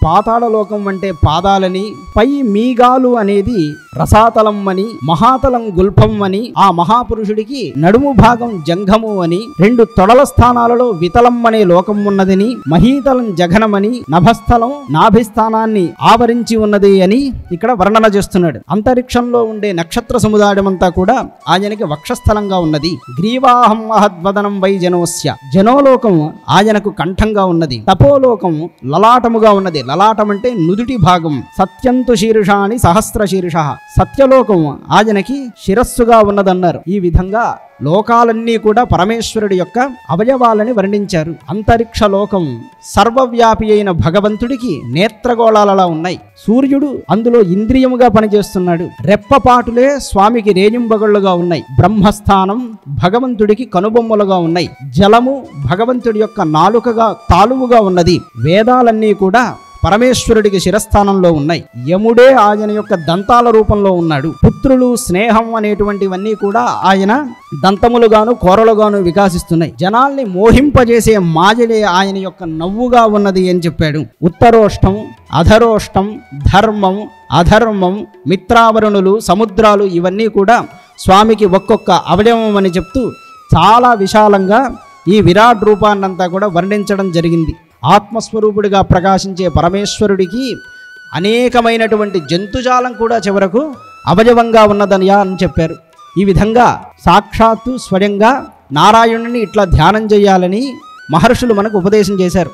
పాతాళలోకం అంటే పాదాలని, పై మీగాలు అనేది రసాతలం అని, మహాతలం గుల్పం అని, ఆ మహాపురుషుడికి నడుము భాగం జంఘము అని, 2 తొడల స్థానాలలో వితలం అనే లోకం ఉన్నదని, మహీతలం జఘనమని, నభస్థలం నాభిస్థానాన్ని ఆవరించి ఉన్నది అని ఇక్కడ వర్ణన చేస్తున్నాడు. అంతరిక్షంలో ఉండే నక్షత్ర సముదాయమంతా కూడా ఆయనకి వక్షస్థలంగా ఉన్నది. గ్రీవాహం మహద్వదనం వై జనోస్య, జనోలోకం ఆయనకు కంఠంగా ఉన్నది. తపోలోకం లలాటముగా ఉన్నది. లలాటం అంటే నుదుటి భాగం. సత్యంతు శీర్షాని సహస్ర శీర్ష, సత్యలోకం ఆయనకి శిరస్సుగా ఉన్నదన్నారు. ఈ విధంగా లోకాలన్నీ కూడా పరమేశ్వరుడి యొక్క అవయవాలని వర్ణించారు. అంతరిక్ష లోకం సర్వవ్యాపి అయిన భగవంతుడికి నేత్రగోళాలలా ఉన్నాయి. సూర్యుడు అందులో ఇంద్రియముగా పనిచేస్తున్నాడు. రెప్పపాటులే స్వామికి రేణింబగళ్ళుగా ఉన్నాయి. బ్రహ్మస్థానం భగవంతుడికి కనుబొమ్మలుగా ఉన్నాయి. జలము భగవంతుడి యొక్క నాలుకగా తాలువుగా ఉన్నది. వేదాలన్నీ కూడా పరమేశ్వరుడికి శిరస్థానంలో ఉన్నాయి. యముడే ఆయన యొక్క దంతాల రూపంలో ఉన్నాడు. పుత్రులు, స్నేహం అనేటువంటివన్నీ కూడా ఆయన దంతములుగాను కోరలుగాను వికాసిస్తున్నాయి. జనాల్ని మోహింపజేసే మాజలే ఆయన యొక్క నవ్వుగా ఉన్నది అని చెప్పాడు. ఉత్తరోష్టం, అధరోష్టం, ధర్మం, అధర్మం, మిత్రావరుణులు, సముద్రాలు ఇవన్నీ కూడా స్వామికి ఒక్కొక్క అవయవం అని చెప్తూ చాలా విశాలంగా ఈ విరాట్ రూపాన్నంతా కూడా వర్ణించడం జరిగింది. ఆత్మస్వరూపుడిగా ప్రకాశించే పరమేశ్వరుడికి అనేకమైనటువంటి జంతుజాలం కూడా చివరకు అవయవంగా ఉన్నదనియా అని చెప్పారు. ఈ విధంగా సాక్షాత్తు స్వయంగా నారాయణుని ఇట్లా ధ్యానం చేయాలని మహర్షులు మనకు ఉపదేశం చేశారు.